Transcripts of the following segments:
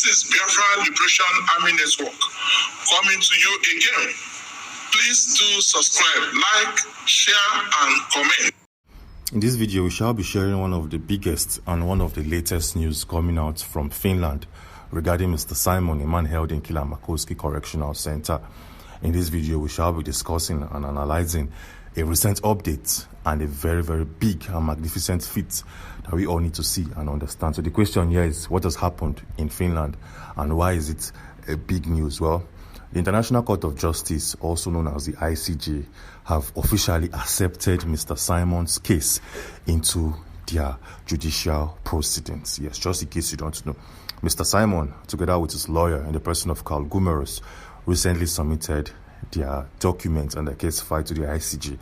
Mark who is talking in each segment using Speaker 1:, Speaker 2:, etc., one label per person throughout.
Speaker 1: This is Biafran Liberation Army Network coming to you again. Please do subscribe, like, share, and comment.
Speaker 2: In this video, we shall be sharing one of the biggest and one of the latest news coming out from Finland regarding Mr. Simon, a man held in Kilamakoski Correctional Center. In this video, we shall be discussing and analyzing a recent update and a very, very big and magnificent feat that we all need to see and understand. So the question here is, what has happened in Finland and why is it a big news? Well, the International Court of Justice, also known as the ICJ, have officially accepted Mr. Simon's case into their judicial proceedings. Yes, just in case you don't know, Mr. Simon, together with his lawyer in the person of Carl Gumerus, recently submitted their documents and their case file to the ICJ,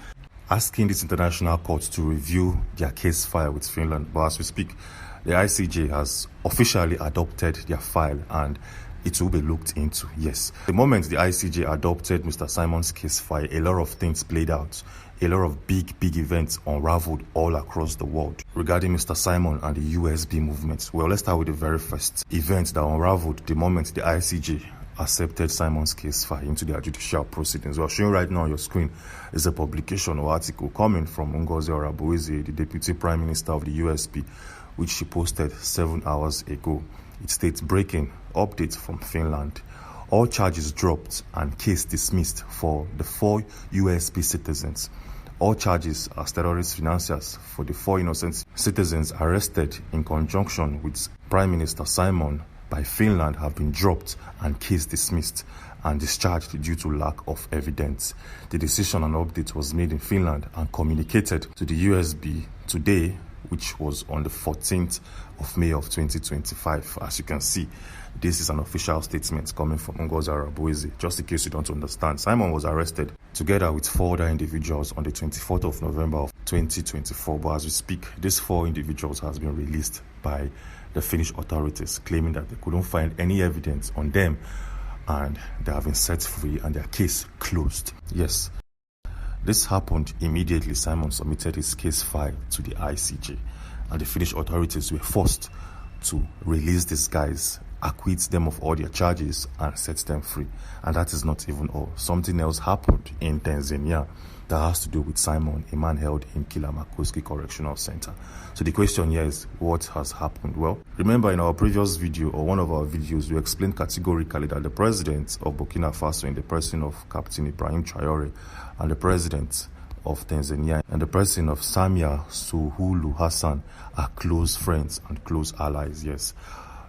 Speaker 2: asking this international court to review their case file with Finland. But as we speak, the ICJ has officially adopted their file and it will be looked into. Yes, the moment the ICJ adopted Mr. Simon's case file, a lot of things played out. A lot of big events unraveled all across the world regarding Mr. Simon and the USB movement. Well, let's start with the very first event that unraveled the moment the ICJ accepted Simon's case file into their judicial proceedings. Well, showing right now on your screen is a publication or article coming from Ngozi Orabueze, the Deputy Prime Minister of the USP, which she posted 7 hours ago. It states, breaking updates from Finland. All charges dropped and case dismissed for the 4 USP citizens. All charges as terrorist financiers for the 4 innocent citizens arrested in conjunction with Prime Minister Simon by Finland have been dropped and case dismissed and discharged due to lack of evidence. The decision and update was made in Finland and communicated to the USB today, which was on the 14th of May of 2025. As you can see, this is an official statement coming from Ngozi Orabueze. Just in case you don't understand, Simon was arrested together with 4 other individuals on the 24th of November of 2024. But as we speak, these 4 individuals has been released by the Finnish authorities, claiming that they couldn't find any evidence on them and they have been set free and their case closed. Yes, this happened immediately. Simon submitted his case file to the ICJ and the Finnish authorities were forced to release these guys, acquit them of all their charges and set them free. And that is not even all. Something else happened in Tanzania that has to do with Simon, a man held in Kilamakoski Correctional Center. So the question here is, what has happened? Well, remember in our previous video or one of our videos, we explained categorically that the president of Burkina Faso in the person of Captain Ibrahim Traore and the president of Tanzania and the person of Samia Suluhu Hassan are close friends and close allies. Yes,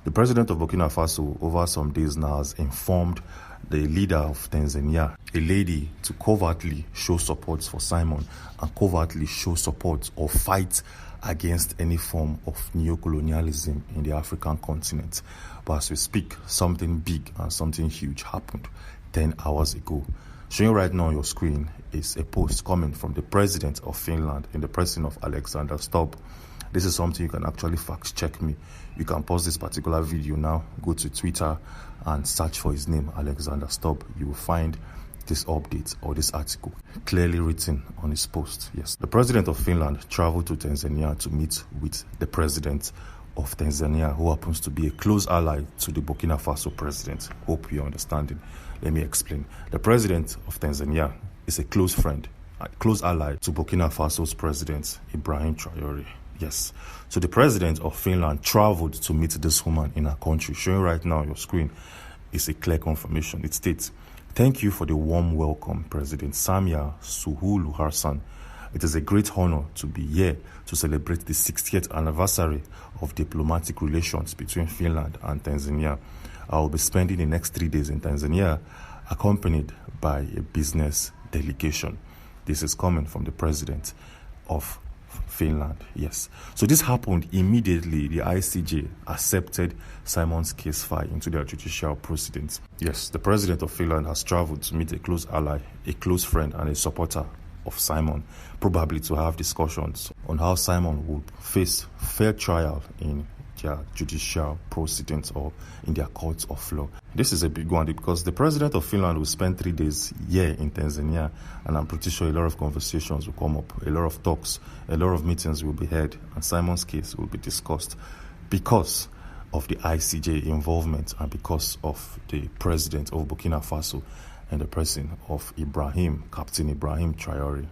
Speaker 2: the president of Burkina Faso over some days now has informed the leader of Tanzania, a lady, to covertly show support for Simon and covertly show support or fight against any form of neocolonialism in the African continent. But as we speak, something big and something huge happened 10 hours ago. Showing right now on your screen is a post coming from the president of Finland in the person of Alexander Stubb. This is something you can actually fact check me. You can pause this particular video now, go to Twitter and search for his name, Alexander Stubb. You will find this update or this article clearly written on his post. Yes, the president of Finland traveled to Tanzania to meet with the president of Tanzania, who happens to be a close ally to the Burkina Faso president. Hope you're understanding. Let me explain. The president of Tanzania is a close friend, a close ally to Burkina Faso's president, Ibrahim Traore. Yes. So the president of Finland traveled to meet this woman in her country. Showing right now on your screen is a clear confirmation. It states, "Thank you for the warm welcome, President Samia Suluhu Hassan. It is a great honor to be here to celebrate the 60th anniversary of diplomatic relations between Finland and Tanzania. I will be spending the next 3 days in Tanzania, accompanied by a business delegation." This is coming from the president of Finland. Yes. So this happened immediately. The ICJ accepted Simon's case file into their judicial proceedings. Yes, the president of Finland has traveled to meet a close ally, a close friend and a supporter of Simon, probably to have discussions on how Simon would face fair trial in their judicial proceedings or in their courts of law. This is a big one because the president of Finland will spend 3 days here in Tanzania, and I'm pretty sure a lot of conversations will come up, a lot of talks, a lot of meetings will be held, and Simon's case will be discussed because of the ICJ involvement and because of the president of Burkina Faso and the person of Captain Ibrahim Traore.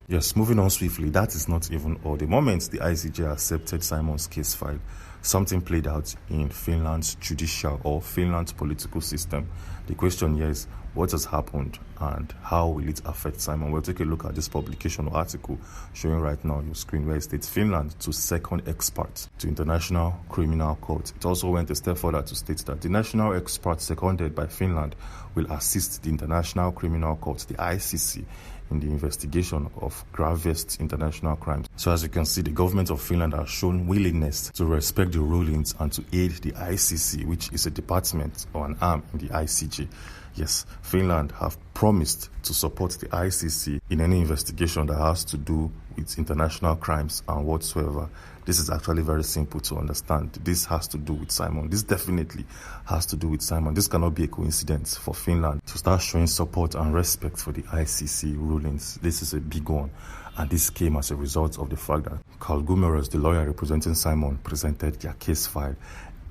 Speaker 2: Yes, moving on swiftly, that is not even all. The moment the ICJ accepted Simon's case file, something played out in Finland's judicial or Finland's political system. The question here is, what has happened and how will it affect Simon? We'll take a look at this publication or article showing right now on your screen, where it states Finland to second expert to International Criminal Court. It also went a step further to state that the national expert seconded by Finland will assist the International Criminal Court, the ICC, in the investigation of gravest international crimes. So as you can see, the government of Finland has shown willingness to respect the rulings and to aid the ICC, which is a department or an arm in the ICJ. Yes, Finland have promised to support the ICC in any investigation that has to do with international crimes and whatsoever. This is actually very simple to understand. This has to do with Simon. This definitely has to do with Simon. This cannot be a coincidence for Finland to start showing support and respect for the ICC rulings. This is a big one. And this came as a result of the fact that Carl Gumerus, the lawyer representing Simon, presented their case file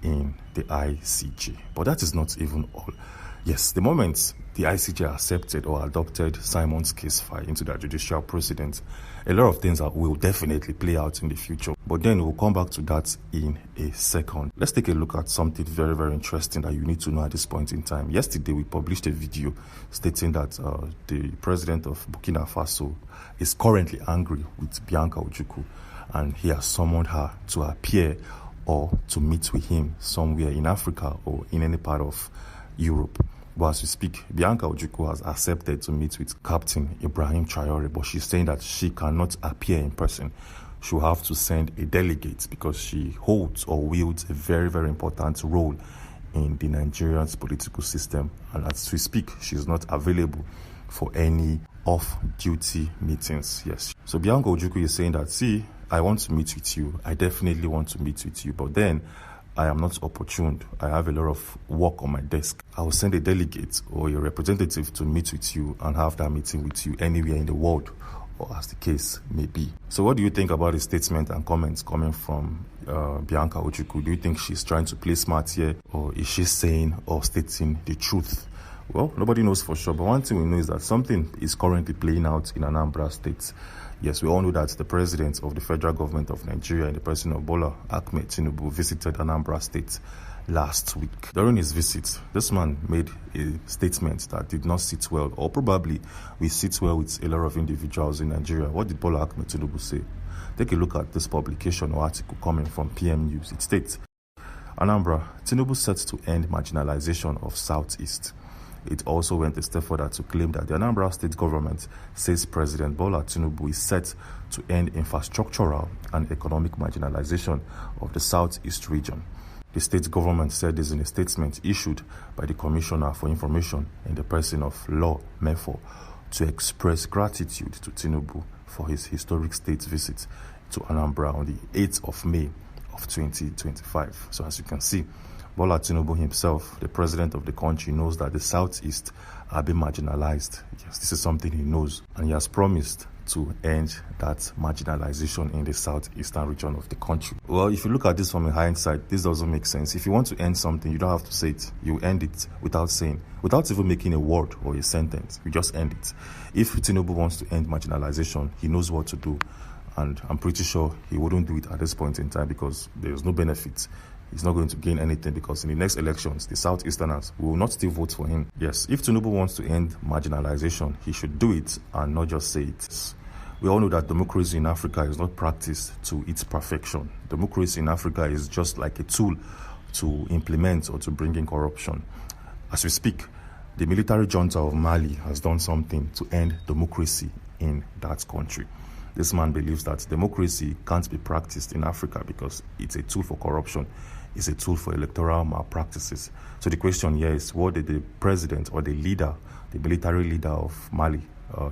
Speaker 2: in the ICJ. But that is not even all. Yes, the moment the ICJ accepted or adopted Simon's case file into their judicial precedent, a lot of things will definitely play out in the future. But then we'll come back to that in a second. Let's take a look at something very, very interesting that you need to know at this point in time. Yesterday, we published a video stating that the president of Burkina Faso is currently angry with Bianca Ojukwu, and he has summoned her to appear or to meet with him somewhere in Africa or in any part of Europe. But as we speak, Bianca Ojukwu has accepted to meet with Captain Ibrahim Traore, but she's saying that she cannot appear in person. She'll have to send a delegate because she holds or wields a very, very important role in the Nigerian political system. And as we speak, she's not available for any off-duty meetings. Yes. So Bianca Ojukwu is saying that, see, I want to meet with you. I definitely want to meet with you. But then I am not opportuned. I have a lot of work on my desk. I will send a delegate or a representative to meet with you and have that meeting with you anywhere in the world, or as the case may be. So what do you think about the statement and comments coming from Bianca Ojukwu? Do you think she's trying to play smart here, or is she saying or stating the truth? Well, nobody knows for sure, but one thing we know is that something is currently playing out in Anambra State. Yes, we all know that the president of the federal government of Nigeria and the president of Bola Ahmed Tinubu visited Anambra State last week. During his visit, this man made a statement that did not sit well, or probably will sit well with a lot of individuals in Nigeria. What did Bola Ahmed Tinubu say? Take a look at this publication or article coming from PM News. It states, Anambra, Tinubu set to end marginalization of Southeast. It also went a step further to claim that the Anambra State government says President Bola Tinubu is set to end infrastructural and economic marginalization of the Southeast region. The state government said this in a statement issued by the Commissioner for Information in the person of Law Mefo to express gratitude to Tinubu for his historic state visit to Anambra on the 8th of May of 2025. So as you can see, Bola Tinubu himself, the president of the country, knows that the Southeast are being marginalized. Yes, this is something he knows, and he has promised to end that marginalization in the southeastern region of the country. Well, if you look at this from a hindsight, this doesn't make sense. If you want to end something, you don't have to say it. You end it without saying, without even making a word or a sentence. You just end it. If Tinubu wants to end marginalization, he knows what to do, and I'm pretty sure he wouldn't do it at this point in time because there's no benefit. He's not going to gain anything because in the next elections, the Southeasterners will not still vote for him. Yes, if Tinubu wants to end marginalization, he should do it and not just say it. We all know that democracy in Africa is not practiced to its perfection. Democracy in Africa is just like a tool to implement or to bring in corruption. As we speak, the military junta of Mali has done something to end democracy in that country. This man believes that democracy can't be practiced in Africa because it's a tool for corruption. It's a tool for electoral malpractices. So the question here is, what did the president or the leader, the military leader of Mali,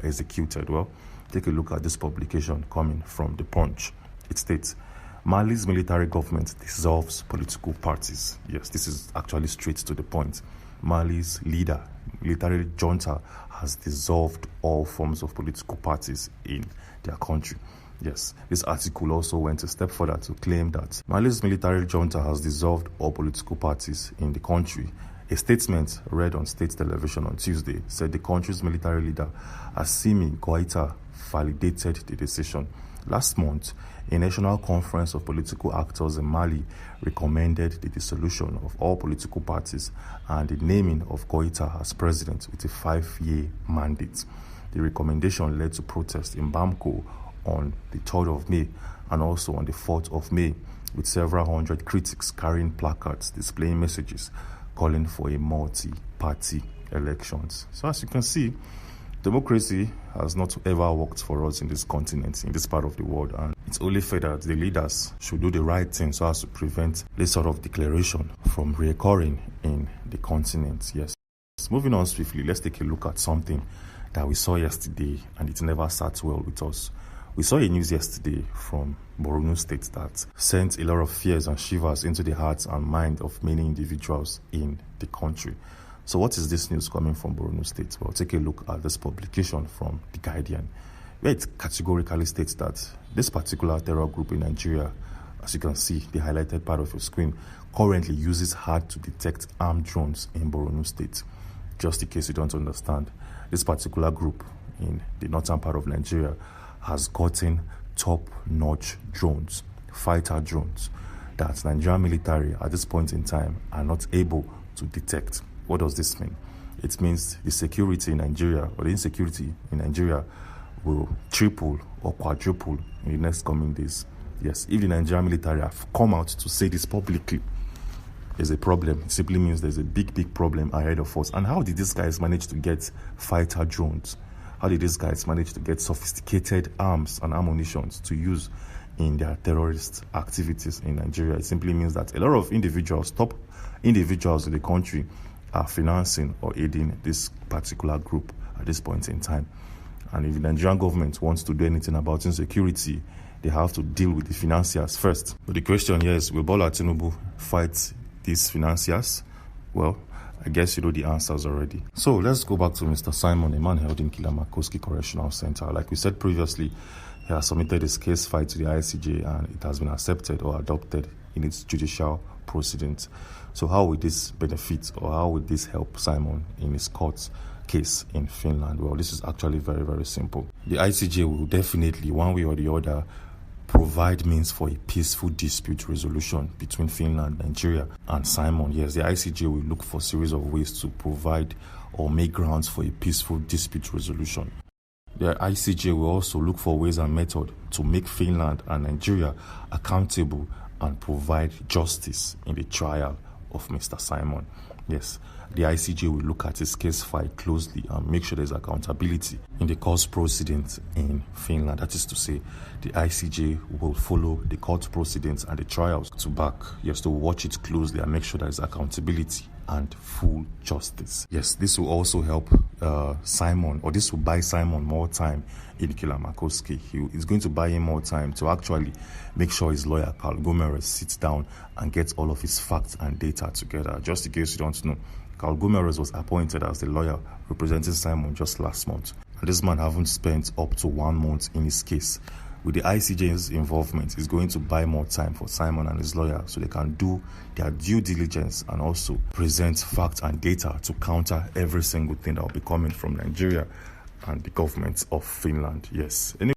Speaker 2: executed? Well, take a look at this publication coming from The Punch. It states, Mali's military government dissolves political parties. Yes, this is actually straight to the point. Mali's leader, military junta, has dissolved all forms of political parties in their country. Yes, this article also went a step further to claim that Mali's military junta has dissolved all political parties in the country. A statement read on state television on Tuesday said the country's military leader, Assimi Goïta, validated the decision. Last month, a national conference of political actors in Mali recommended the dissolution of all political parties and the naming of Goïta as president with a 5-year mandate. The recommendation led to protests in Bamako on the 3rd of May and also on the 4th of May, with several hundred critics carrying placards displaying messages calling for a multi-party elections. So as you can see, democracy has not ever worked for us in this continent, in this part of the world, and it's only fair that the leaders should do the right thing so as to prevent this sort of declaration from reoccurring in the continent. Yes. Moving on swiftly, let's take a look at something that we saw yesterday, and it never sat well with us. We saw a news yesterday from Borno State that sent a lot of fears and shivers into the hearts and mind of many individuals in the country. So what is this news coming from Borno State? Well, take a look at this publication from The Guardian, where it categorically states that this particular terror group in Nigeria, as you can see, the highlighted part of your screen, currently uses hard-to-detect armed drones in Borno State. Just in case you don't understand, this particular group in the northern part of Nigeria has gotten top-notch drones, fighter drones, that Nigerian military at this point in time are not able to detect. What does this mean? It means the security in Nigeria, or the insecurity in Nigeria, will triple or quadruple in the next coming days. Yes, if the Nigerian military have come out to say this publicly, there's a problem. It simply means there's a big problem ahead of us. And how did these guys manage to get fighter drones? How did these guys manage to get sophisticated arms and ammunition to use in their terrorist activities in Nigeria? It simply means that a lot of individuals, top individuals in the country, are financing or aiding this particular group at this point in time. And if the Nigerian government wants to do anything about insecurity, they have to deal with the financiers first. But the question here is, will Bola Tinubu fight these financiers? Well, I guess you know the answers already. So let's go back to Mr. Simon, a man held in Kilamakoski Correctional Center. Like we said previously, he has submitted his case file to the ICJ and it has been accepted or adopted in its judicial proceedings. So how will this benefit, or how will this help Simon in his court case in Finland? Well, this is actually very simple. The ICJ will definitely, one way or the other, provide means for a peaceful dispute resolution between Finland, Nigeria, and Simon. Yes, the ICJ will look for a series of ways to provide or make grounds for a peaceful dispute resolution. The ICJ will also look for ways and methods to make Finland and Nigeria accountable and provide justice in the trial of Mr. Simon. Yes, the ICJ will look at his case file closely and make sure there's accountability in the court proceedings in Finland. That is to say, the ICJ will follow the court proceedings and the trials to back. Yes, to watch it closely and make sure there's accountability and full justice. Yes, this will also help Simon, or this will buy Simon more time in Kilamakoski. It's going to buy him more time to actually make sure his lawyer, Carl Gomeres, sits down and gets all of his facts and data together. Just in case you don't know, Carl Gomeres was appointed as the lawyer representing Simon just last month. And this man hasn't spent up to 1 month in his case. With the ICJ's involvement, it's going to buy more time for Simon and his lawyer so they can do their due diligence and also present facts and data to counter every single thing that will be coming from Nigeria and the government of Finland. Yes. Anyway,